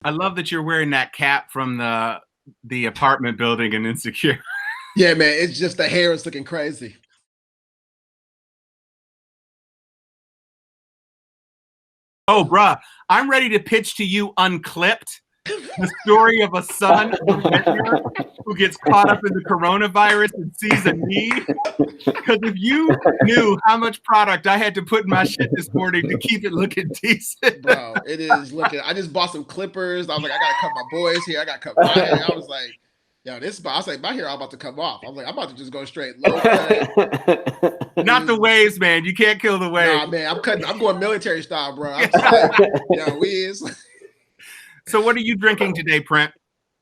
I love that you're wearing that cap from the apartment building in Insecure. Yeah, man, it's just the hair is looking crazy. Oh, bruh, I'm ready to pitch to you Unclipped, the story of a son of a vintner who gets caught up in the coronavirus and sees a need. Because if you knew how much product I had to put in my shit this morning to keep it looking decent. Bro, it is looking. I just bought some clippers. I was like, I gotta cut my boys here. I gotta cut my hair. I was like, yo, this. I was like, my hair, I'm about to come off. I was like, I'm about to just go straight low cut. Not the waves, man. You can't kill the waves. Nah, man, I'm cutting. I'm going military style, bro. I'm just like, yo, Wiz. So, what are you drinking today, Brent?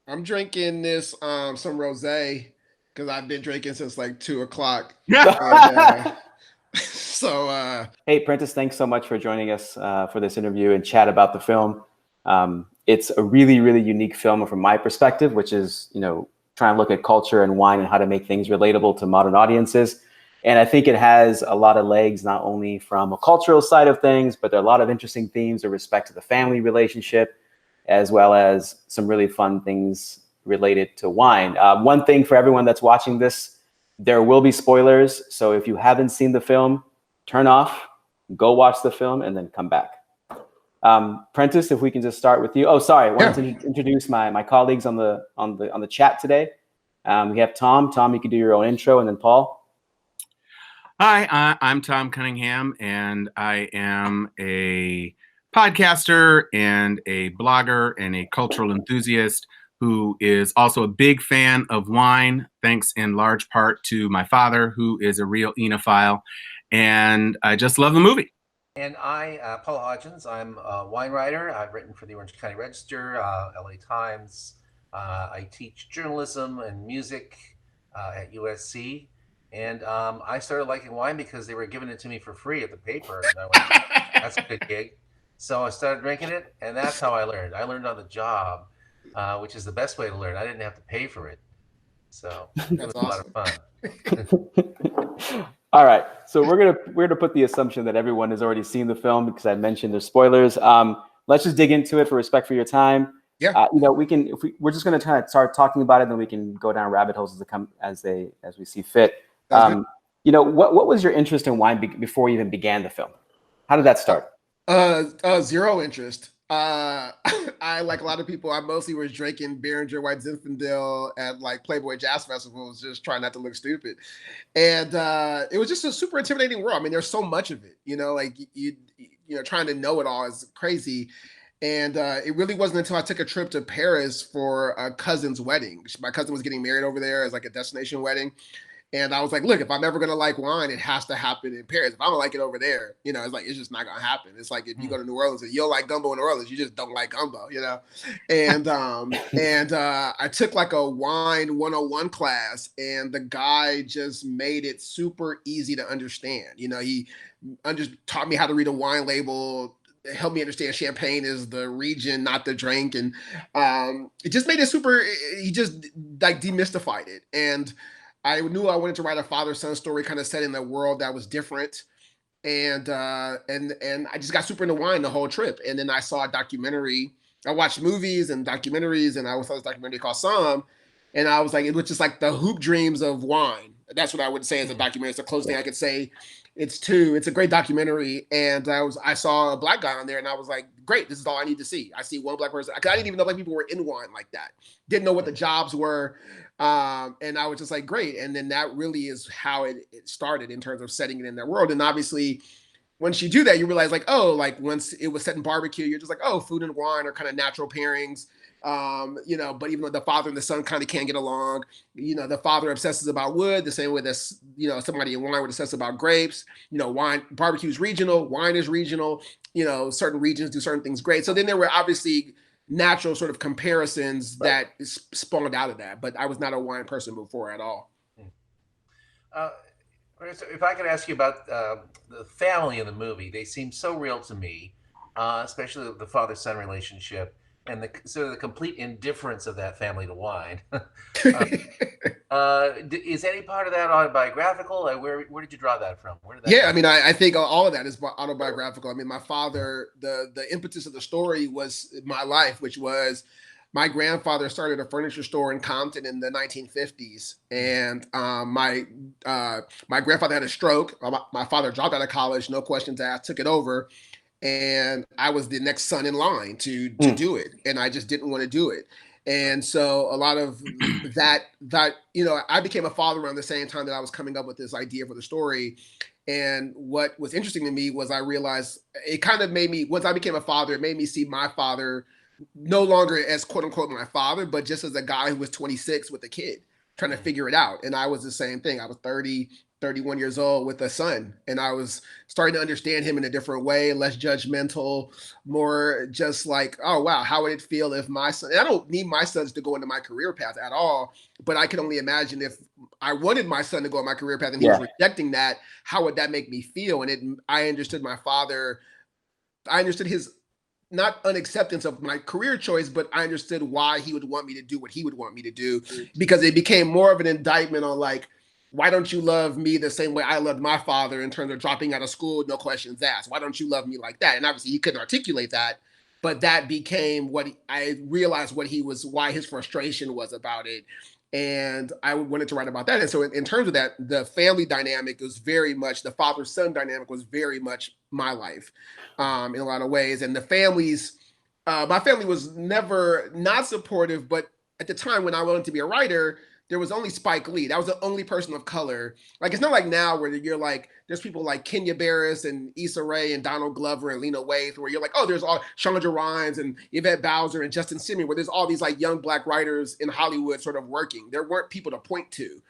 I'm drinking this some rosé because I've been drinking since like 2 o'clock. So hey, Prentice, thanks so much for joining us for this interview and chat about the film. It's a really, really unique film from my perspective, which is, trying to look at culture and wine and how to make things relatable to modern audiences. And I think it has a lot of legs, not only from a cultural side of things, but there are a lot of interesting themes with respect to the family relationship, as well as some really fun things related to wine. One thing for everyone that's watching this, there will be spoilers. So if you haven't seen the film, turn off, go watch the film, and then come back. Prentice, if we can just start with you. Oh, sorry, I wanted to introduce my colleagues on the chat today. We have Tom. Tom, you can do your own intro, and then Paul. Hi, I'm Tom Cunningham, and I am a podcaster and a blogger and a cultural enthusiast who is also a big fan of wine, thanks in large part to my father, who is a real enophile, and I just love the movie. And I, Paul Hodgins, I'm a wine writer. I've written for the Orange County Register, LA Times. I teach journalism and music at USC. And I started liking wine because they were giving it to me for free at the paper. And I went, that's a good gig. So I started drinking it, and that's how I learned. I learned on the job, which is the best way to learn. I didn't have to pay for it. So it was awesome. A lot of fun. All right, so we're gonna put the assumption that everyone has already seen the film because I mentioned there's spoilers. Let's just dig into it for respect for your time. Yeah. We're just gonna try to start talking about it, and then we can go down rabbit holes as we see fit. What was your interest in wine before you even began the film? How did that start? Zero interest. I, like a lot of people, I mostly was drinking Beringer White Zinfandel at like Playboy Jazz Festivals, just trying not to look stupid. And it was just a super intimidating world. I mean, there's so much of it, like trying to know it all is crazy. And it really wasn't until I took a trip to Paris for a cousin's wedding. My cousin was getting married over there as like a destination wedding. And I was like, look, if I'm ever going to like wine, it has to happen in Paris. If I don't like it over there, it's just not going to happen. It's like if you go to New Orleans and you'll like gumbo in New Orleans, you just don't like gumbo, And I took like a wine 101 class, and the guy just made it super easy to understand. He just taught me how to read a wine label, help me understand champagne is the region, not the drink. And it just made it super, he just like demystified it. And I knew I wanted to write a father-son story kind of set in a world that was different. And I just got super into wine the whole trip. And then I saw a documentary. I watched movies and documentaries, and I saw this documentary called Somm. And I was like, it was just like the hoop dreams of wine. That's what I would say as a documentary. It's the closest thing I could say. It's a great documentary. And I saw a black guy on there, and I was like, great, this is all I need to see. I see one black person. I didn't even know black people were in wine like that. Didn't know what the jobs were. And I was just like, great. And then that really is how it started in terms of setting it in their world. And obviously, once you do that, you realize like, oh, like once it was set in barbecue, you're just like, oh, food and wine are kind of natural pairings. But even though the father and the son kind of can't get along, the father obsesses about wood the same way that, somebody in wine would obsess about grapes. Wine, barbecue is regional, wine is regional, certain regions do certain things great. So then there were obviously natural sort of comparisons that spawned out of that, but I was not a wine person before at all. If I could ask you about the family in the movie, they seem so real to me, especially the father-son relationship. and the sort of the complete indifference of that family to wine. Is any part of that autobiographical? Where did you draw that from? Where did that Yeah, come I mean, I think all of that is autobiographical. I mean, my father, the impetus of the story was my life, which was my grandfather started a furniture store in Compton in the 1950s, and my grandfather had a stroke. My father dropped out of college, no questions asked, took it over, and I was the next son in line to Mm. do it, and I just didn't want to do it. And so a lot of that I became a father around the same time that I was coming up with this idea for the story. And what was interesting to me was I realized it kind of made me, once I became a father, it made me see my father no longer as quote unquote my father, but just as a guy who was 26 with a kid trying to figure it out. And I was the same thing. I was 30, 31 years old with a son, and I was starting to understand him in a different way, less judgmental, more just like, oh wow, how would it feel if my son, and I don't need my sons to go into my career path at all, but I can only imagine if I wanted my son to go on my career path and he was rejecting that, how would that make me feel? And I understood my father, I understood his not unacceptance of my career choice, but I understood why he would want me to do what he would want me to do, because it became more of an indictment on like, why don't you love me the same way I loved my father in terms of dropping out of school, no questions asked? Why don't you love me like that? And obviously he couldn't articulate that, but that became what I realized why his frustration was about it. And I wanted to write about that. And so in terms of that, the family dynamic was very much, the father-son dynamic was very much my life in a lot of ways. And my family was never not supportive, but at the time when I wanted to be a writer, there was only Spike Lee. That was the only person of color. Like, it's not like now where you're like, there's people like Kenya Barris and Issa Rae and Donald Glover and Lena Waithe, where you're like, oh, there's all Chandra Rhimes and Yvette Bowser and Justin Simien, where there's all these like young Black writers in Hollywood sort of working. There weren't people to point to.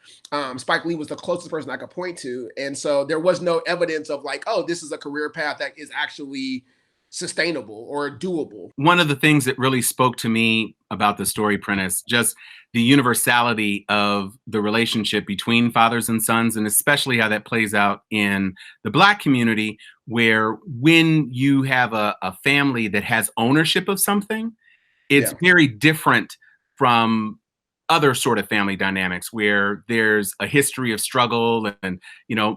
Spike Lee was the closest person I could point to. And so there was no evidence of like, oh, this is a career path that is actually sustainable or doable. One of the things that really spoke to me about the story, Prentice, just the universality of the relationship between fathers and sons, and especially how that plays out in the Black community, where when you have a family that has ownership of something, it's very different from other sort of family dynamics where there's a history of struggle. And,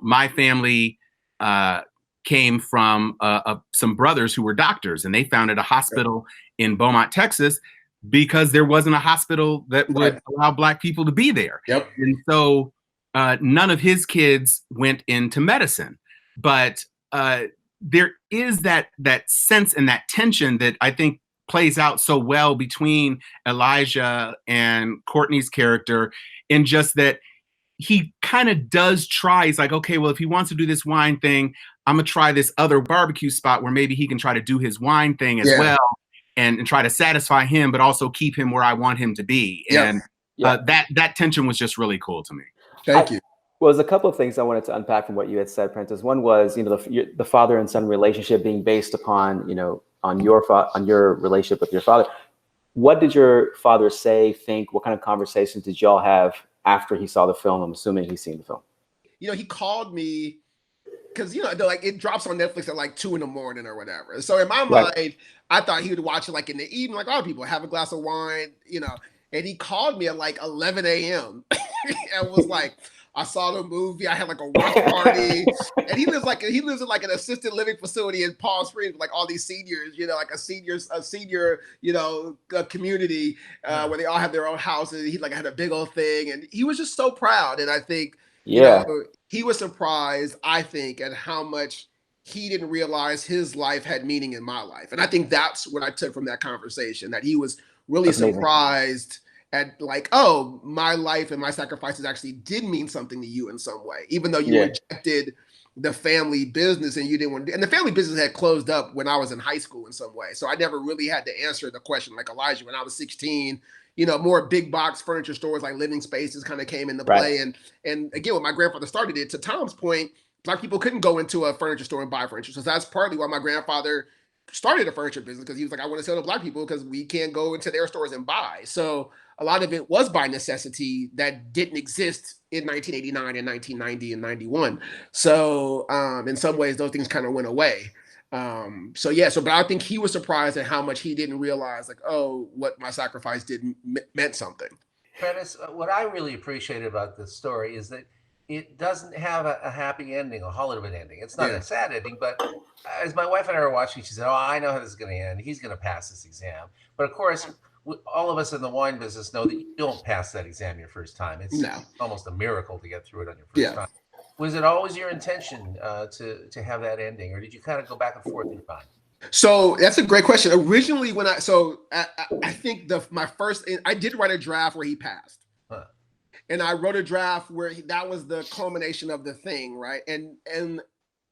my family came from some brothers who were doctors, and they founded a hospital in Beaumont, Texas, because there wasn't a hospital that would allow Black people to be there. And so none of his kids went into medicine, but there is that sense and that tension that I think plays out so well between Elijah and Courtney's character, in just that he kind of does try. He's like, okay, well, if he wants to do this wine thing, I'm gonna try this other barbecue spot where maybe he can try to do his wine thing as well, and try to satisfy him, but also keep him where I want him to be. And that tension was just really cool to me. Thank you. Well, there's a couple of things I wanted to unpack from what you had said, Prentice. One was, the father and son relationship being based upon, on your relationship with your father. What did your father say, think? What kind of conversations did y'all have after he saw the film? I'm assuming he's seen the film. He called me because like it drops on Netflix at like 2 a.m. or whatever. So in my mind, I thought he would watch it like in the evening, like other people, have a glass of wine, And he called me at like 11 a.m. and was like, I saw the movie. I had like a watch party, and he lives in like an assisted living facility in Palm Springs, with like all these seniors, like a senior, community where they all have their own houses. He like had a big old thing, and he was just so proud. And I think, he was surprised, I think, at how much he didn't realize his life had meaning in my life. And I think that's what I took from that conversation, that he was really surprised at like, oh, my life and my sacrifices actually did mean something to you in some way, even though you rejected the family business and you didn't want to, and the family business had closed up when I was in high school in some way. So I never really had to answer the question like Elijah when I was 16. More big box furniture stores like Living Spaces kind of came into play. And again, when my grandfather started it, to Tom's point, Black people couldn't go into a furniture store and buy furniture. So that's partly why my grandfather started a furniture business, because he was like, I want to sell to Black people because we can't go into their stores and buy. So a lot of it was by necessity that didn't exist in 1989 and 1990 and 91. So in some ways, those things kind of went away. So yeah, but I think he was surprised at how much he didn't realize, like, oh, what my sacrifice did meant something. Prentice, what I really appreciate about this story is that it doesn't have a happy ending, a Hollywood ending. It's not Yeah. a sad ending, but as my wife and I were watching, she said, "Oh, I know how this is going to end. He's going to pass this exam." But of course, all of us in the wine business know that you don't pass that exam your first time. It's No. almost a miracle to get through it on your first Yeah. time. Was it always your intention to have that ending, or did you kind of go back and forth in your mind? So that's a great question. Originally, when I think my first, I did write a draft where he passed, Huh. and I wrote a draft where that was the culmination of the thing, right? And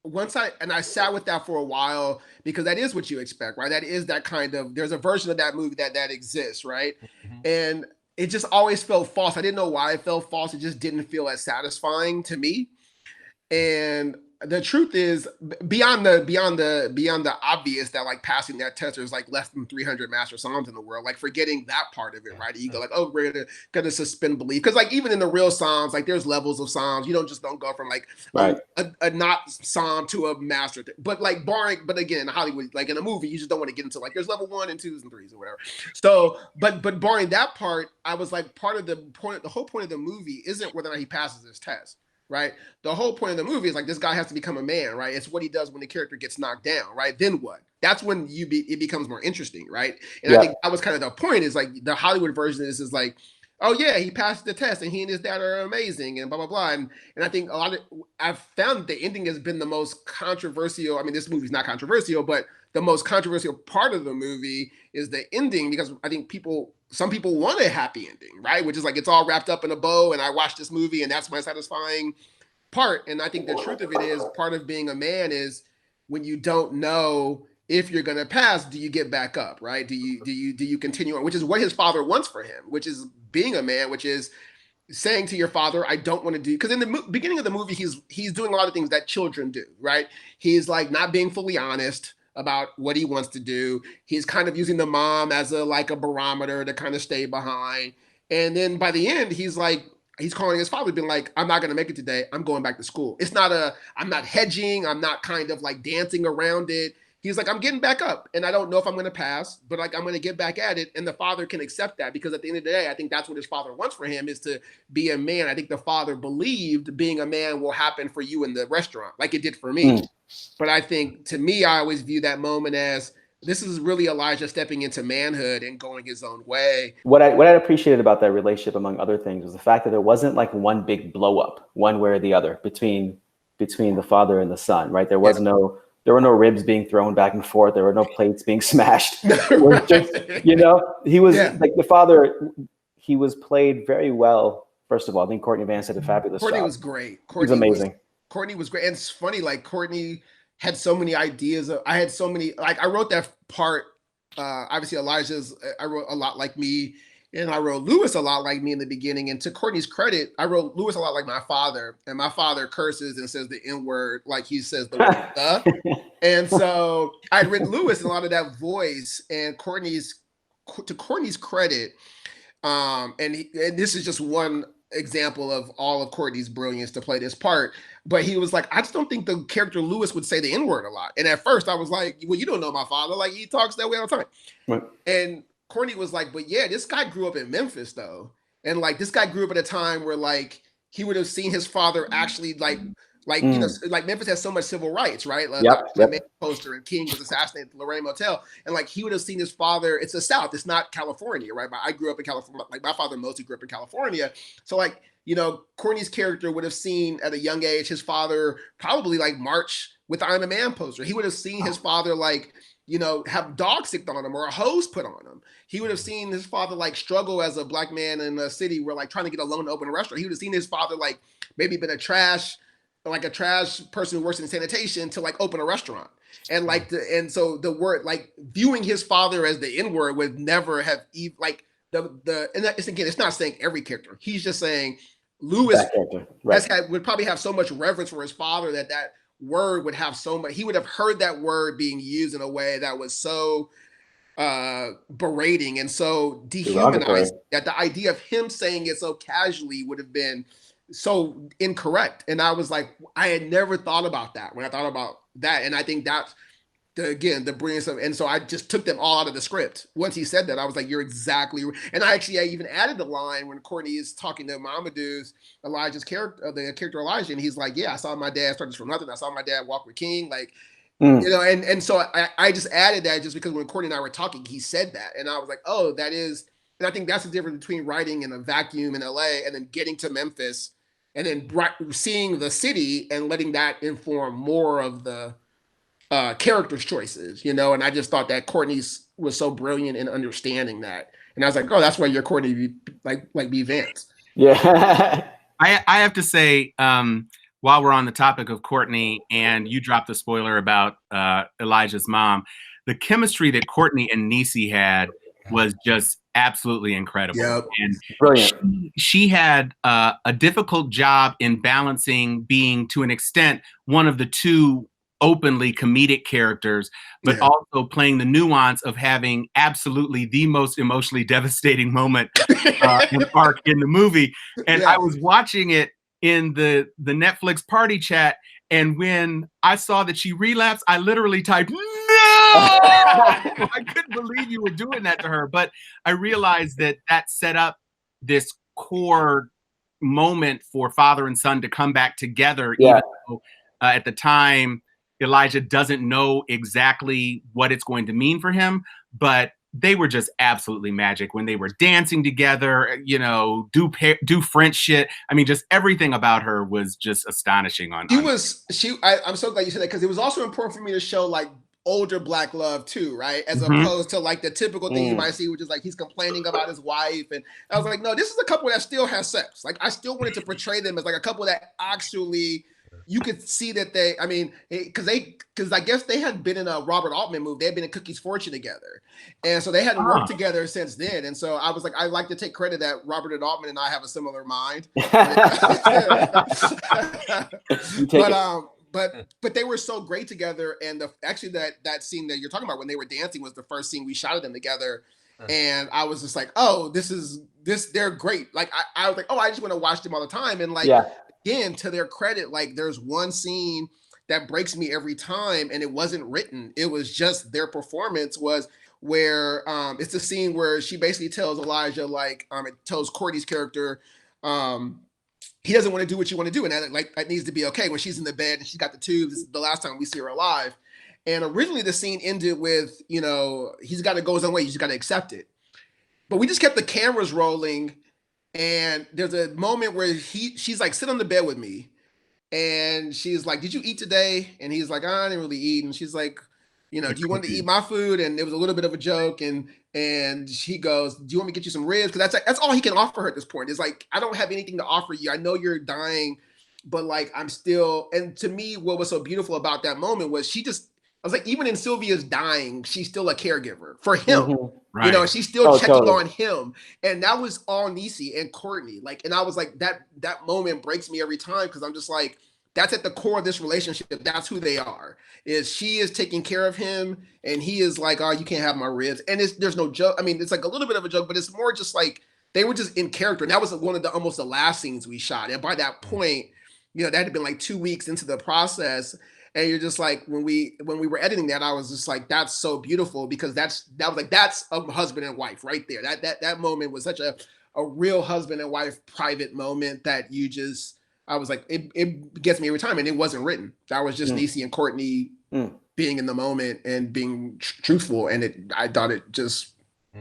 once I sat with that for a while, because that is what you expect, right? That is that kind of, there's a version of that movie that exists, right? Mhm. And it just always felt false. I didn't know why it felt false. It just didn't feel as satisfying to me. And the truth is, beyond the obvious that like passing that test, there's like less than 300 master psalms in the world. Like forgetting that part of it, right? You go like, oh, we're gonna suspend belief, because like even in the real psalms, like there's levels of psalms. You don't go from like Right. a not psalm to a master. But like barring, but again, in Hollywood, like in a movie, you just don't want to get into like there's level 1 and 2s and 3s or whatever. So, but barring that part, I was like, part of the point, the whole point of the movie isn't whether or not he passes this test. Right. The whole point of the movie is like this guy has to become a man, right? It's what he does when the character gets knocked down, right? Then what? That's when it becomes more interesting, right? And Yeah. I think that was kind of the point, is like the Hollywood version of this is like, oh yeah, he passed the test and he and his dad are amazing and blah blah blah. And I think I've found that the ending has been the most controversial. I mean, this movie's not controversial, but the most controversial part of the movie is the ending, because I think some people want a happy ending, right? Which is like it's all wrapped up in a bow, and I watched this movie, and that's my satisfying part. And I think the truth of it is, part of being a man is when you don't know if you're gonna pass, do you get back up, right? Do you continue on? Which is what his father wants for him, which is being a man, which is saying to your father, I don't want to do, because in the beginning of the movie, he's doing a lot of things that children do, right? He's like not being fully honest about what he wants to do. He's kind of using the mom as a barometer to kind of stay behind. And then by the end, he's calling his father, being like, I'm not going to make it today. I'm going back to school. I'm not hedging. I'm not kind of like dancing around it. He's like, I'm getting back up, and I don't know if I'm going to pass, but like I'm going to get back at it. And the father can accept that, because at the end of the day, I think that's what his father wants for him, is to be a man. I think the father believed being a man will happen for you in the restaurant, like it did for me. But I think, to me, I always view that moment as, this is really Elijah stepping into manhood and going his own way. What I appreciated about that relationship, among other things, was the fact that there wasn't like one big blow up, one way or the other, between the father and the son, right? There were no ribs being thrown back and forth. There were no plates being smashed. It was just, he was like the father. He was played very well. First of all, I think Courtney Vance did a fabulous job. Courtney was great. He was amazing. Courtney was great. And it's funny, like Courtney had so many ideas. I had so many, like I wrote that part. Obviously I wrote a lot like me, and I wrote Lewis a lot like me in the beginning. And to Courtney's credit, I wrote Lewis a lot like my father, and my father curses and says the N-word like he says the word the. And so I'd written Lewis in a lot of that voice, and to Courtney's credit, and this is just one example of all of Courtney's brilliance to play this part. But he was like, I just don't think the character Lewis would say the N-word a lot. And at first I was like, well, you don't know my father. Like, he talks that way all the time. Right. And Courtney was like, but yeah, this guy grew up in Memphis though. And like, this guy grew up at a time where like, he would have seen his father actually like Memphis has so much civil rights, right? Like, the poster, and King was assassinated at the Lorraine Motel. And like, he would have seen his father, it's the South, it's not California, right? But I grew up in California, like my father mostly grew up in California. So like, Courtney's character would have seen at a young age, his father probably like march with the I'm a Man poster. He would have seen his father like, have dogs sticked on him or a hose put on him. He would have seen his father like struggle as a black man in a city where like trying to get a loan to open a restaurant. He would have seen his father like maybe been a trash person who works in sanitation to like open a restaurant. And like, and so the word, like viewing his father as the N-word would never have like and it's, again, it's not saying every character. He's just saying Lewis would probably have so much reverence for his father that word would have so much, he would have heard that word being used in a way that was so berating and so dehumanizing, that the idea of him saying it so casually would have been so incorrect. And I was like, I had never thought about that when I thought about that. And I think that's the brilliance of, and so I just took them all out of the script. Once he said that, I was like, "You're exactly." And I even added the line when Courtney is talking to Mamadou's Elijah's character, the character Elijah, and he's like, "Yeah, I saw my dad start this from nothing. I saw my dad walk with King, like." You know, and so I just added that just because when Courtney and I were talking, he said that, and I was like, "Oh, that is." And I think that's the difference between writing in a vacuum in LA and then getting to Memphis and then seeing the city and letting that inform more of the character's choices, you know. And I just thought that Courtney was so brilliant in understanding that. And I was like, oh, that's why you're Courtney, like B. Vance. Yeah. I have to say, while we're on the topic of Courtney, and you dropped the spoiler about Elijah's mom, the chemistry that Courtney and Niecy had was just absolutely incredible. Yep. And Brilliant. she had a difficult job in balancing being, to an extent, one of the two openly comedic characters, but also playing the nuance of having absolutely the most emotionally devastating moment and arc in the movie. And I was watching it in the Netflix party chat, and when I saw that she relapsed, I literally typed, "No!" I couldn't believe you were doing that to her. But I realized that set up this core moment for father and son to come back together, even though at the time Elijah doesn't know exactly what it's going to mean for him. But they were just absolutely magic when they were dancing together, you know, do French shit. I mean, just everything about her was just astonishing. I'm so glad you said that, because it was also important for me to show like older Black love too, right? As opposed to like the typical thing you might see, which is like he's complaining about his wife. And I was like, no, this is a couple that still has sex. Like I still wanted to portray them as like a couple that actually, you could see that because I guess they had been in a Robert Altman movie. They had been in Cookie's Fortune together. And so they hadn't worked together since then. And so I was like, I like to take credit that Robert and Altman and I have a similar mind. But they were so great together. And actually that scene that you're talking about when they were dancing was the first scene we shot of them together. And I was just like, oh, they're great. Like I was like, oh, I just want to watch them all the time. And like, again, to their credit, like there's one scene that breaks me every time, and it wasn't written. It was just their performance was where it's a scene where she basically tells Elijah, like it tells Courtney's character, he doesn't want to do what you want to do, and that needs to be okay. When she's in the bed and she's got the tubes, this is the last time we see her alive. And originally the scene ended with, you know, he's got to go his own way. He's got to accept it. But we just kept the cameras rolling. And there's a moment where she's like, sit on the bed with me. And she's like, did you eat today? And he's like, I didn't really eat. And she's like, you know, do you want to eat my food? And it was a little bit of a joke. And she goes, do you want me to get you some ribs? Because that's all he can offer her at this point. It's like, I don't have anything to offer you. I know you're dying, but like, I'm still. And to me, what was so beautiful about that moment was I was like, even in Sylvia's dying, she's still a caregiver for him. Right. You know, she's still checking on him. And that was all Niecy and Courtney. Like, and I was like, that moment breaks me every time, because I'm just like, that's at the core of this relationship. That's who they are. Is she is taking care of him, and he is like, oh, you can't have my ribs. And there's no joke. I mean, it's like a little bit of a joke, but it's more just like they were just in character. And that was one of almost the last scenes we shot. And by that point, you know, that had been like 2 weeks into the process. And you're just like, when we were editing that, I was just like, that's so beautiful, because that's a husband and wife right there. That moment was such a real husband and wife private moment that I was like, it gets me every time. And it wasn't written. That was just Niecy and Courtney being in the moment and being truthful. And I thought it just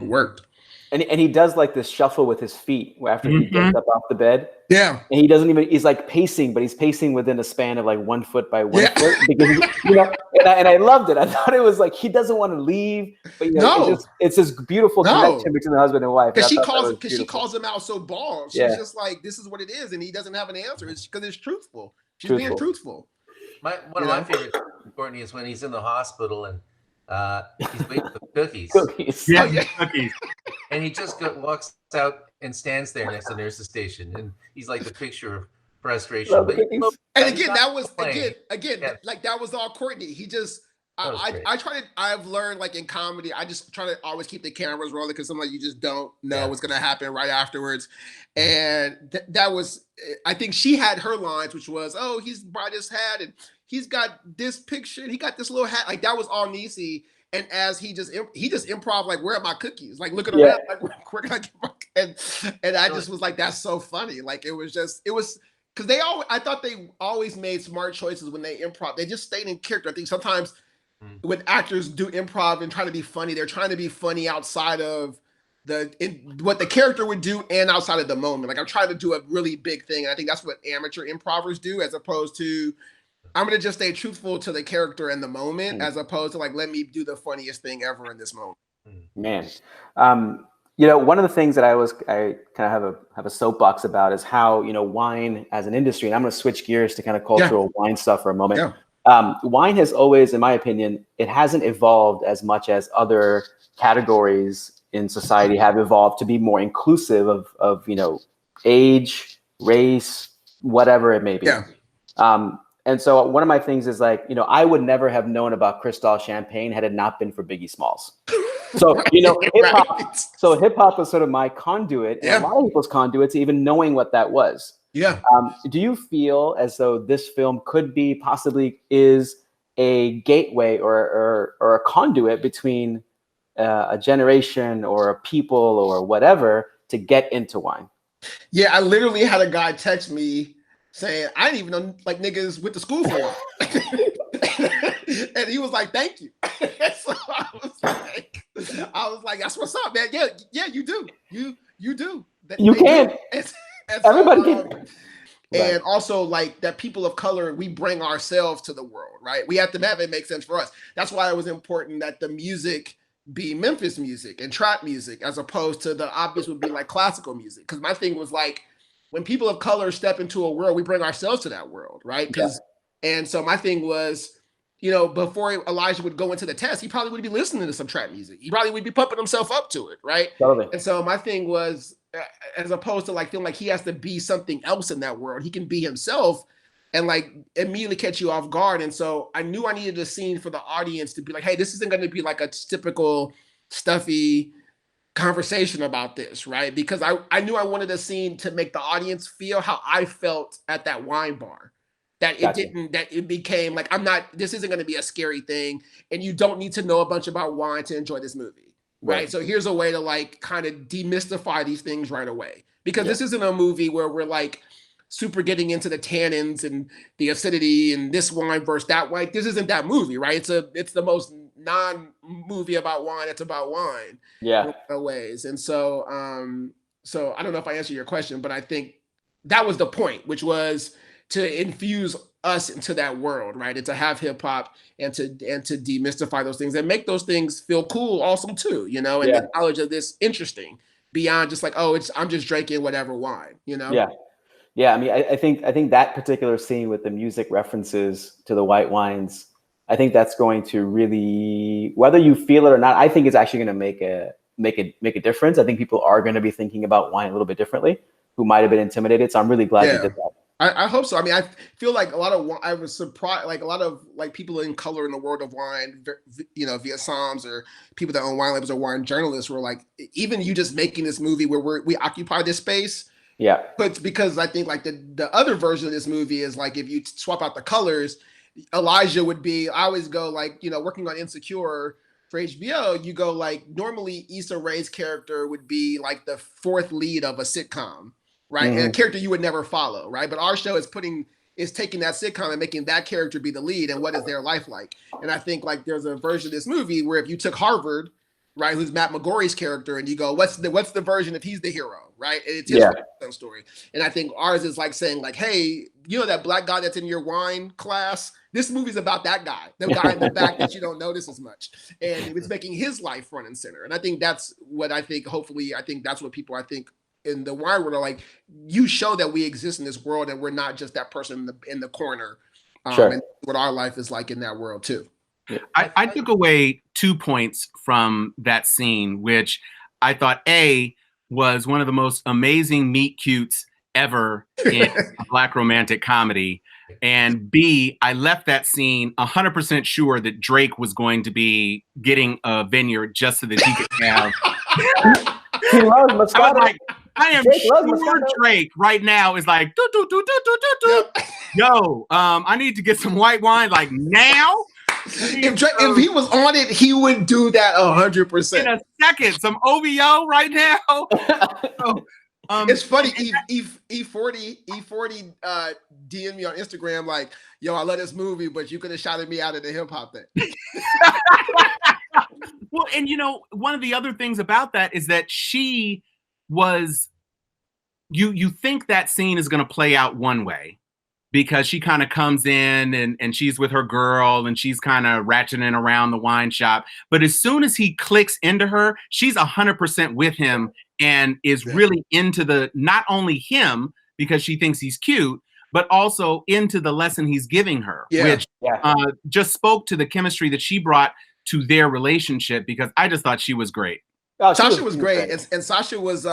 worked. And he does like this shuffle with his feet after he gets up off the bed. Yeah. And he's like pacing, but he's pacing within a span of like 1 foot by 1 foot. Because, you know, and I loved it. I thought it was like, he doesn't want to leave, but you know, it's this beautiful connection between the husband and wife. Because she calls him out so bald. She's just like, this is what it is. And he doesn't have an answer. It's because it's truthful. She's being truthful. One of my favorites, Courtney, is when he's in the hospital and he's waiting for cookies. Cookies. And he just walks out and stands there next to the nurse's station, and he's like the picture of frustration. And again, that was like that was all Courtney. He just I've learned, like in comedy, I just try to always keep the cameras rolling, because sometimes you just don't know what's gonna happen right afterwards. And that was, I think she had her lines, which was, oh, he's brought his hat, and he's got this picture, and he got this little hat. Like that was all Niecy. And as he just improv, like, where are my cookies? Like looking around, like where can I get my and I just was like, that's so funny. Like it was because I thought they always made smart choices when they improv. They just stayed in character. I think sometimes when actors do improv and try to be funny, they're trying to be funny outside of what the character would do and outside of the moment. Like I'm trying to do a really big thing. And I think that's what amateur improvers do, as opposed to I'm going to just stay truthful to the character and the moment, as opposed to like, let me do the funniest thing ever in this moment. Man. One of the things that I kind of have a soapbox about is how, wine as an industry, and I'm going to switch gears to kind of cultural wine stuff for a moment. Yeah. Wine has always, in my opinion, it hasn't evolved as much as other categories in society have evolved to be more inclusive of age, race, whatever it may be. Yeah. And so one of my things is like, I would never have known about Cristal Champagne had it not been for Biggie Smalls. So, hip hop was sort of my conduit, and a lot of people's conduit to even knowing what that was. Yeah. Do you feel as though this film could be possibly is a gateway or a conduit between a generation or a people or whatever to get into wine? Yeah, I literally had a guy text me saying, I didn't even know like niggas went to school for it. And he was like, thank you. So I was like, that's what's up, man. Yeah, you do. You do. You can. Everybody can. And also like that people of color, we bring ourselves to the world, right? We have to have it make sense for us. That's why it was important that the music be Memphis music and trap music, as opposed to the obvious would be like classical music. Because my thing was like, when people of color step into a world, we bring ourselves to that world, right? And so my thing was, before Elijah would go into the test, he probably would be listening to some trap music. He probably would be pumping himself up to it, right? Totally. And so my thing was, as opposed to like feeling like he has to be something else in that world, he can be himself and like immediately catch you off guard. And so I knew I needed a scene for the audience to be like, hey, this isn't going to be like a typical stuffy conversation about this, right? Because I knew I wanted a scene to make the audience feel how I felt at that wine bar. That it became like, this isn't going to be a scary thing. And you don't need to know a bunch about wine to enjoy this movie. Right. So here's a way to like kind of demystify these things right away. Because this isn't a movie where we're like super getting into the tannins and the acidity and this wine versus that wine. This isn't that movie, right? It's the most non-movie about wine. It's about wine. Yeah. In ways. And so so I don't know if I answered your question, but I think that was the point, which was to infuse us into that world, right? And to have hip hop and to demystify those things and make those things feel cool also too, and the knowledge of this interesting beyond just like, I'm just drinking whatever wine, Yeah. I mean, I think that particular scene with the music references to the white wines, I think that's going to really, whether you feel it or not, I think it's actually going to make a difference. I think people are going to be thinking about wine a little bit differently, who might have been intimidated. So I'm really glad you did that. I hope so. I mean, I feel like I was surprised, like a lot of like people in color in the world of wine, via Psalms or people that own wine labels or wine journalists were like, even you just making this movie where we occupy this space. Yeah. But because I think like the other version of this movie is like, if you swap out the colors, Elijah would be, I always go like, working on Insecure for HBO, you go like, normally Issa Rae's character would be like the fourth lead of a sitcom. Right. Mm-hmm. And a character you would never follow. Right. But our show is taking that sitcom and making that character be the lead. And what is their life like? And I think like there's a version of this movie where if you took Harvard, right, who's Matt McGorry's character, and you go, what's the version if he's the hero? Right. And it's his story. And I think ours is like saying like, hey, that black guy that's in your wine class, this movie's about that guy, the guy in the back that you don't notice as much. And it's making his life front and center. And I think that's what hopefully that's what people in the wine world are like, you show that we exist in this world and we're not just that person in the corner. And what our life is like in that world too. I took away 2 points from that scene, which I thought was one of the most amazing meet cutes ever in a Black romantic comedy. And B, I left that scene 100% sure that Drake was going to be getting a vineyard just so that he could have. He loves Moscato. I am Drake loves sure Moscato. Drake right now is like, do, do, do, do, do, do, do. Yep. Yo, I need to get some white wine like now. If he was on it, he would do that In 100%. a second, some OVO right now. So, It's funny. E40 DM me on Instagram like, "Yo, I love this movie, but you could have shouted me out at the hip hop thing." Well, and one of the other things about that is that she was. You think that scene is going to play out one way because she kind of comes in and she's with her girl and she's kind of ratcheting around the wine shop. But as soon as he clicks into her, she's 100% with him and is really into not only him because she thinks he's cute, but also into the lesson he's giving her, which just spoke to the chemistry that she brought to their relationship because I just thought she was great. Oh, Sasha was great. And Sasha was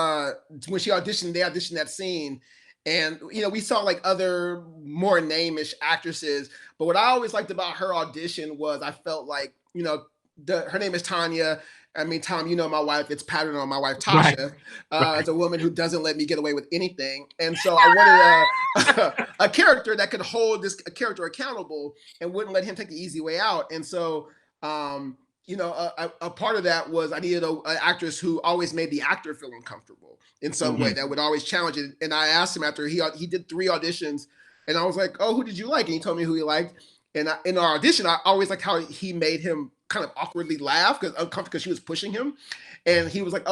when she auditioned, they auditioned that scene. And we saw like other more name-ish actresses, but what I always liked about her audition was I felt like her name is Tanya. I mean, Tom, my wife. It's patterned on my wife Tasha. Right. As a woman who doesn't let me get away with anything, and so I wanted a character that could hold this character accountable and wouldn't let him take the easy way out. And so, a part of that was I needed an actress who always made the actor feel uncomfortable in some way, that would always challenge it. And I asked him after he did 3 auditions, and I was like, "Oh, who did you like?" And he told me who he liked. And in our audition, I always liked how he made him kind of awkwardly laugh because uncomfortable because she was pushing him. And he was like,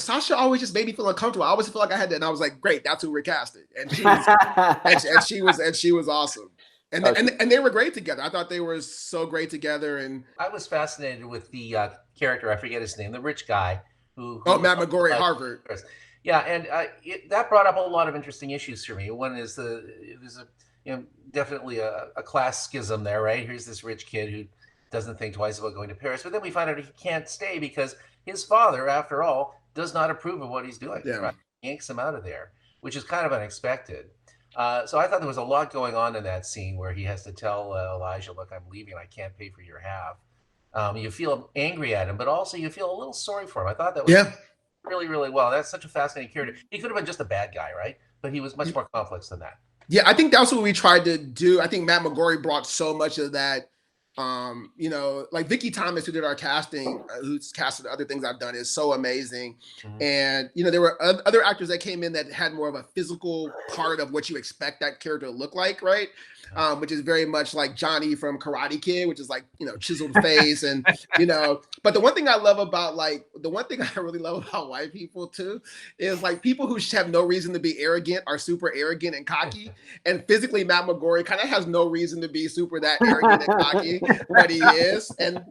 Sasha always just made me feel uncomfortable. I always feel like I had that. And I was like, great, that's who we're casting. And she was awesome. And they were great together. I thought they were so great together. And I was fascinated with the character. I forget his name, the rich guy who Matt McGorry at Harvard. Yeah, and that brought up a lot of interesting issues for me. One is there's definitely a class schism there, right? Here's this rich kid who doesn't think twice about going to Paris, but then we find out he can't stay because his father, after all, does not approve of what he's doing. Yeah. Right? Yanks him out of there, which is kind of unexpected. So I thought there was a lot going on in that scene where he has to tell Elijah, "Look, I'm leaving. I can't pay for your half." You feel angry at him, but also you feel a little sorry for him. I thought that was really, really well. That's such a fascinating character. He could have been just a bad guy, right? But he was much more complex than that. Yeah, I think that's what we tried to do. I think Matt McGorry brought so much of that. Like Vicky Thomas, who did our casting, who's casted other things I've done, is so amazing. Mm-hmm. And there were other actors that came in that had more of a physical part of what you expect that character to look like, right? Which is very much like Johnny from Karate Kid, which is like chiseled face and But the one thing I really love about white people too is like people who have no reason to be arrogant are super arrogant and cocky, and physically Matt McGorry kind of has no reason to be super that arrogant and cocky, but he is, and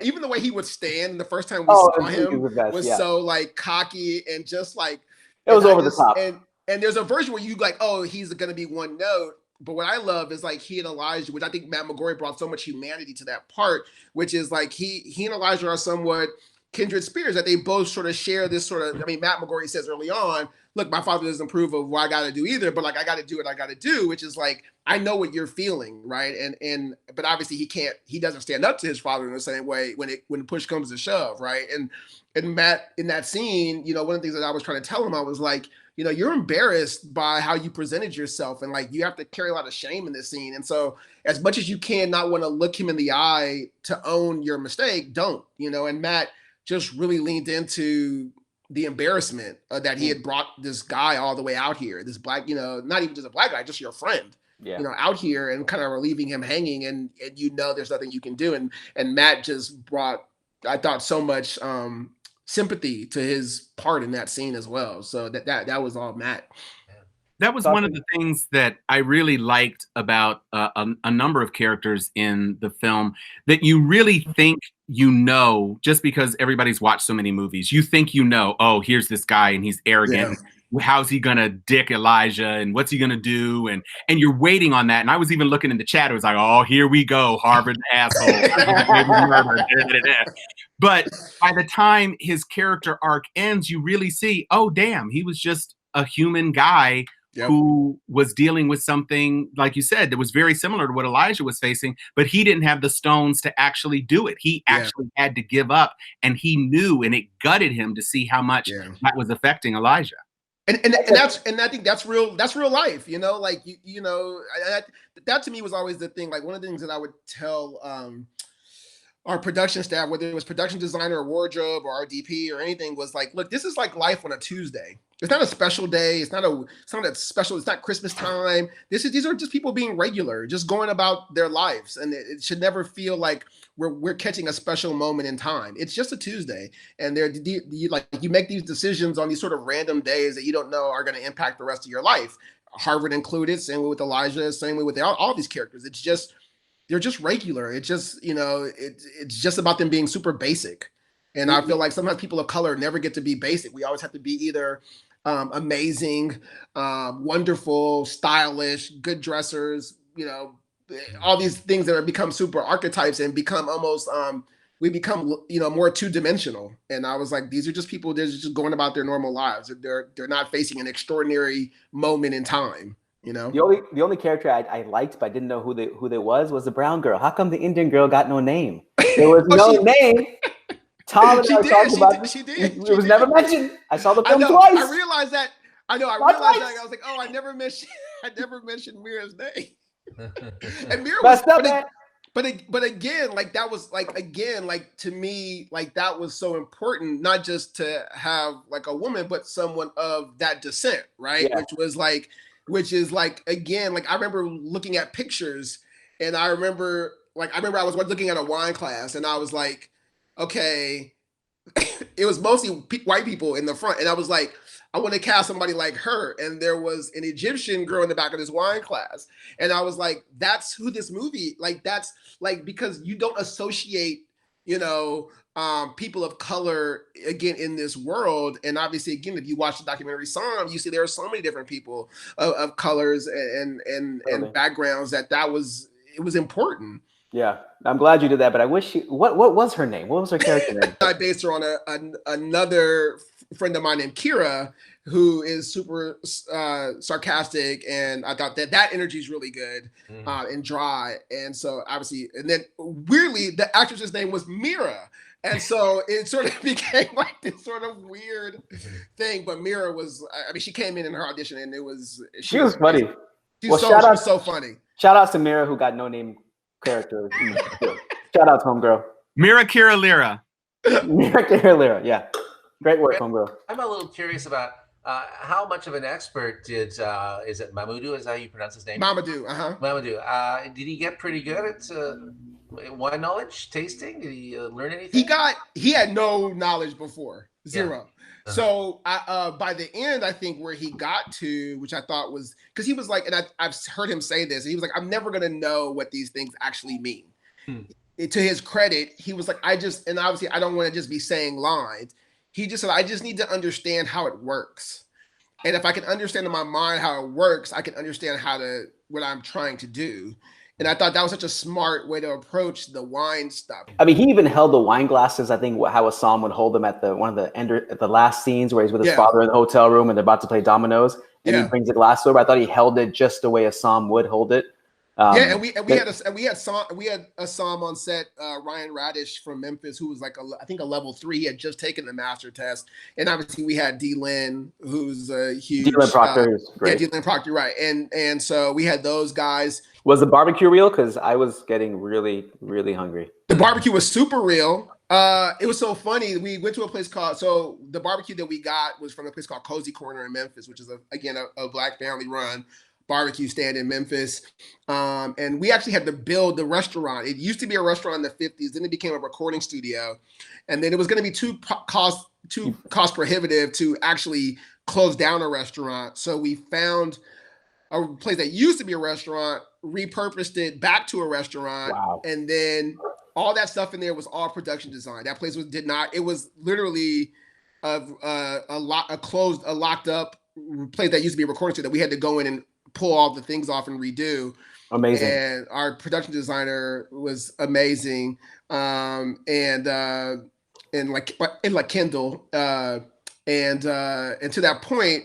even the way he would stand the first time we saw him was so like cocky and just like it was over the top. And there's a version where you like, oh, he's gonna be one note. But what I love is like he and Elijah, which I think Matt McGorry brought so much humanity to that part, which is like he and Elijah are somewhat kindred spirits, that they both sort of share this sort of, Matt McGorry says early on, look, my father doesn't approve of what I got to do either, but like, I got to do what I got to do, which is like, I know what you're feeling. Right. But obviously he doesn't stand up to his father in the same way when push comes to shove. Right. And Matt, in that scene, one of the things that I was trying to tell him, I was like, you're embarrassed by how you presented yourself. And like, you have to carry a lot of shame in this scene. And so as much as you can not want to look him in the eye to own your mistake, don't, and Matt just really leaned into the embarrassment that he had brought this guy all the way out here, this black, not even just a black guy, just your friend, out here, and kind of leaving him hanging, and there's nothing you can do. And Matt just brought, I thought, so much sympathy to his part in that scene as well. So that was all Matt. That was one of the things that I really liked about a number of characters in the film, that you really think just because everybody's watched so many movies, you think oh, here's this guy and he's arrogant. Yeah. How's he gonna dick Elijah and what's he gonna do? And you're waiting on that. And I was even looking in the chat. It was like, oh, here we go, Harvard asshole. But by the time his character arc ends, you really see, oh, damn, he was just a human guy Yep. who was dealing with something, like you said, that was very similar to what Elijah was facing, but he didn't have the stones to actually do it. He Yeah. actually had to give up, and he knew, and it gutted him to see how much Yeah. that was affecting Elijah. And I think that's real life, you know, like that to me was always the thing. Like one of the things that I would tell our production staff, whether it was production designer or wardrobe or our DP or anything, was like, look, this is like life on a Tuesday. It's not a special day. It's not a special. It's not Christmas time. These are just people being regular, just going about their lives, and it should never feel like we're catching a special moment in time. It's just a Tuesday, and you make these decisions on these sort of random days that you don't know are going to impact the rest of your life. Harvard included. Same way with Elijah. Same way with all these characters. It's just they're just regular. It's just it's just about them being super basic. And I feel like sometimes people of color never get to be basic. We always have to be either amazing, wonderful, stylish, good dressers, all these things that have become super archetypes and become almost we become more two-dimensional. And I was like, these are just people that are just going about their normal lives. They're not facing an extraordinary moment in time. The only character I liked but I didn't know who they was the brown girl. How come the Indian girl got no name? There was no name. Tom and I were talking about she did. It was never mentioned. I saw the film twice. I realized that. I was like, oh, I never mentioned Mira's name. And Mira was but again, like that was like to me, like that was so important, not just to have like a woman, but someone of that descent, right? Yeah. Which is like again, like I remember looking at pictures, and I remember I was looking at a wine class, and I was like, okay, it was mostly white people in the front, and I was like, I want to cast somebody like her. And there was an Egyptian girl in the back of this wine class, and I was like, that's who this movie, like that's like, because you don't associate people of color again in this world. And obviously again, if you watch the documentary Psalm, you see there are so many different people of colors and backgrounds it was important. Yeah, I'm glad you did that, but I wish what was her name? What was her character name? I based her on another friend of mine named Kira, who is super sarcastic, and I thought that energy is really good and dry. And so obviously, and then weirdly, the actress's name was Mira. And so it sort of became like this sort of weird thing. But Mira was, I mean, she came in her audition, and she was funny. She was so funny. Shout out to Mira, who got no name character. Shout out to homegirl. Mira Kira Lira. Mira Kira Lira, yeah. Great work, homegirl. I'm a little curious about how much of an expert is it Mamoudou? Is that how you pronounce his name? Mamoudou, Mamoudou. Did he get pretty good at wine knowledge, tasting? Did he learn anything? He had no knowledge before, zero. Yeah. So by the end, I think where he got to, which I thought was, because he was like, and I've heard him say this, he was like, I'm never going to know what these things actually mean. To his credit, he was like, and obviously I don't want to just be saying lines. He just said, I just need to understand how it works. And if I can understand in my mind how it works, I can understand what I'm trying to do. And I thought that was such a smart way to approach the wine stuff. I mean, he even held the wine glasses. I think how Assam would hold them at the last scenes where he's with his father in the hotel room and they're about to play dominoes, and he brings the glass over. I thought he held it just the way Assam would hold it. And we had Assam on set, Ryan Radish from Memphis, who was like I think a level 3. He had just taken the master test, and obviously we had D-Lynn, who's a huge D-Lynn Proctor is great. Yeah, D-Lynn Proctor, right? And so we had those guys. Was the barbecue real? Because I was getting really, really hungry. The barbecue was super real. It was so funny. We went to a place the barbecue that we got was from a place called Cozy Corner in Memphis, which is a Black family run barbecue stand in Memphis. And we actually had to build the restaurant. It used to be a restaurant in the 50s. Then it became a recording studio. And then it was going to be too cost prohibitive to actually close down a restaurant. So we found a place that used to be a restaurant, repurposed it back to a restaurant. Wow. And then all that stuff in there was all production design. That place it was literally a locked up place that used to be a recording studio that we had to go in and pull all the things off and redo. Amazing. And our production designer was amazing. And like Kendall. And to that point,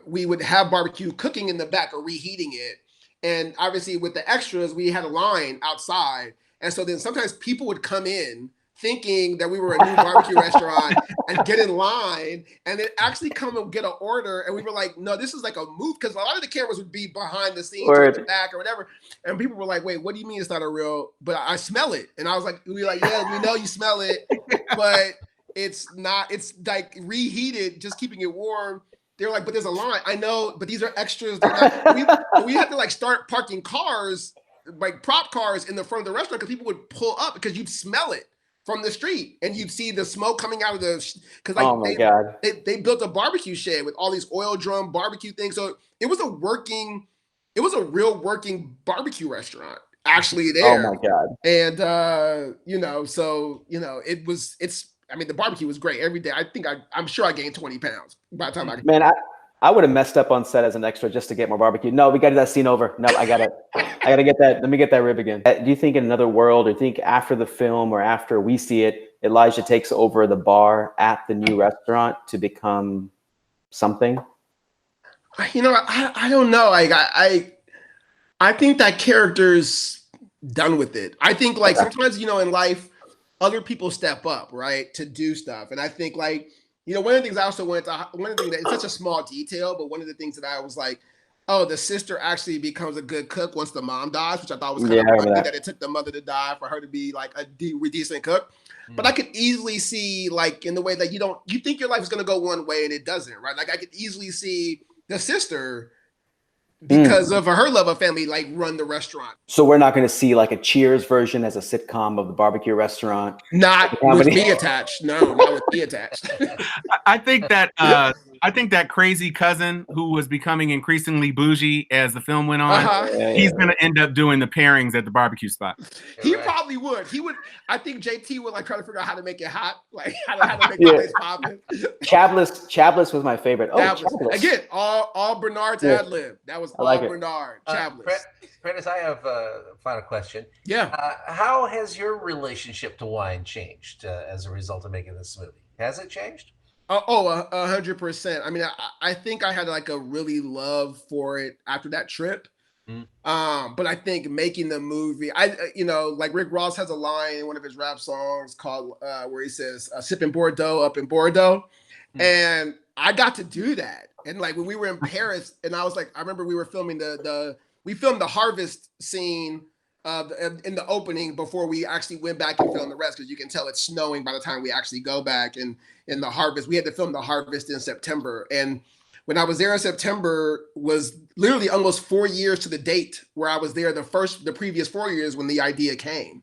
we would have barbecue cooking in the back or reheating it. And obviously with the extras, we had a line outside. And so then sometimes people would come in thinking that we were a new barbecue restaurant and get in line and then actually come and get an order. And we were like, no, this is like a move, because a lot of the cameras would be behind the scenes or in the back or whatever. And people were like, wait, what do you mean it's not a real, but I smell it. And I was like, we were like, yeah, we know you smell it, but it's not, it's like reheated, just keeping it warm. They're like, but there's a line. I know, but these are extras. Not, we had to like start parking cars, like prop cars in the front of the restaurant, because people would pull up because you'd smell it from the street and you'd see the smoke coming out of the, because like oh my God. They built a barbecue shed with all these oil drum barbecue things. So it was a real working barbecue restaurant actually there. Oh my God. And I mean, the barbecue was great every day. I'm sure I gained 20 pounds by the time Man, I would have messed up on set as an extra just to get more barbecue. No, we got to do that scene over. No, I got to get that. Let me get that rib again. Do you think in another world, or think after the film or after we see it, Elijah takes over the bar at the new restaurant to become something? I don't know. Like I think that character's done with it. I think like sometimes, in life, other people step up, right, to do stuff. And I think like, one of the things I also one of the things that it's such a small detail, but one of the things that I was like, oh, the sister actually becomes a good cook once the mom dies, which I thought was kind of funny that it took the mother to die for her to be like a decent cook. But I could easily see like in the way that you think your life is going to go one way and it doesn't, right? Like I could easily see the sister, because of her love of family, like run the restaurant. So we're not going to see like a Cheers version as a sitcom of the barbecue restaurant. Not with me attached. No, not with me attached. I think that crazy cousin who was becoming increasingly bougie as the film went on, he's going to end up doing the pairings at the barbecue spot. He probably would. He would. I think JT would like try to figure out how to make it hot, like how to make the place popping. Chabliss was my favorite. Chabliss. Again, all Bernard's ad lib. That was all Bernard. Chabliss. Prentice, I have a final question. Yeah. How has your relationship to wine changed as a result of making this movie? Has it changed? 100%. I mean, I think I had like a really love for it after that trip. But I think making the movie, like Rick Ross has a line in one of his rap songs called where he says, sipping Bordeaux up in Bordeaux. And I got to do that. And like when we were in Paris, and I was like, I remember we were filming we filmed the harvest scene in the opening before we actually went back and filmed the rest, because you can tell it's snowing by the time we actually go back. And in the harvest, we had to film the harvest in September. And when I was there in September was literally almost 4 years to the date where I was there the previous 4 years when the idea came.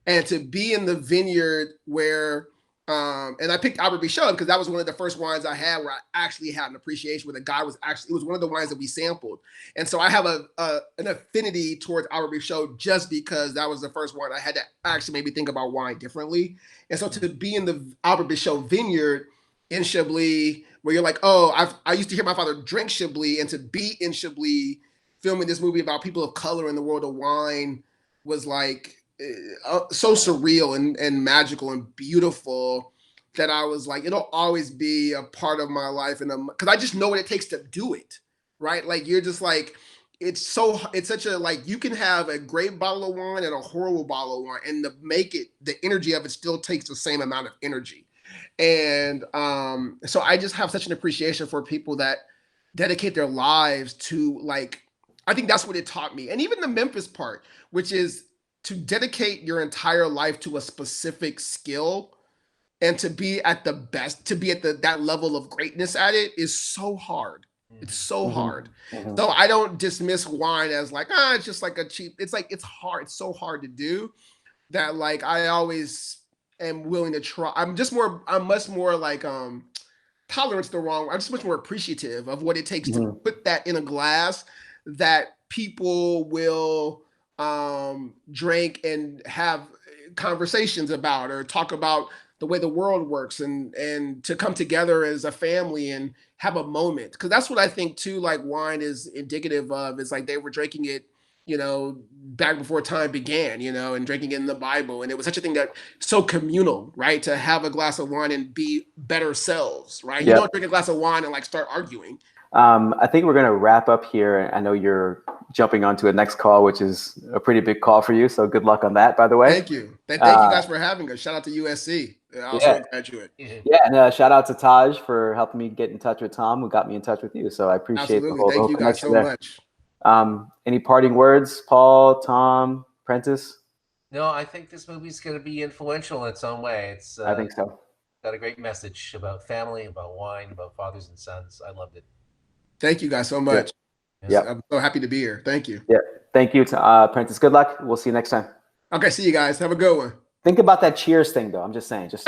And to be in the vineyard where, and I picked Albert Bichon because that was one of the first wines I had where I actually had an appreciation, where the guy was it was one of the wines that we sampled. And so I have an affinity towards Albert Bichon just because that was the first one I had to actually maybe think about wine differently. And so to be in the Albert Bichon vineyard in Chablis, where you're like, oh, I used to hear my father drink Chablis, and to be in Chablis filming this movie about people of color in the world of wine was like so surreal and magical and beautiful that I was like, it'll always be a part of my life. And because I just know what it takes to do it, right? Like you're just like, it's such a, like, you can have a great bottle of wine and a horrible bottle of wine, and to make it, the energy of it still takes the same amount of energy. And so I just have such an appreciation for people that dedicate their lives to, like, I think that's what it taught me. And even the Memphis part, which is to dedicate your entire life to a specific skill and to be at the best, to be at that level of greatness at it, is so hard. It's so hard. So I don't dismiss wine as like, it's just like a cheap, it's like, it's hard. It's so hard to do that. Like, I always am willing to try. I'm much more like, tolerance the wrong. I'm just much more appreciative of what it takes to put that in a glass that people will drink and have conversations about, or talk about the way the world works, and to come together as a family and have a moment. Because that's what I think too, like wine is indicative of. It's like they were drinking it back before time began, and drinking in the Bible. And it was such a thing that so communal, right? To have a glass of wine and be better selves, right? You Yep. don't drink a glass of wine and like start arguing. I think we're going to wrap up here. I know you're jumping onto a next call, which is a pretty big call for you. So good luck on that, by the way. Thank you. Thank you guys for having us. Shout out to USC. Also a graduate. Yeah, and shout out to Taj for helping me get in touch with Tom, who got me in touch with you. So I appreciate Absolutely. the whole, Thank you guys so there. much. Any parting words, Paul, Tom, Prentice? No, I think this movie's going to be influential in its own way. It's I think so. Got a great message about family, about wine, about fathers and sons. I loved it. Thank you guys so much. Yeah. I'm so happy to be here. Thank you. Yeah. Thank you, Prentice. Good luck. We'll see you next time. Okay. See you guys. Have a good one. Think about that Cheers thing, though. I'm just saying. Just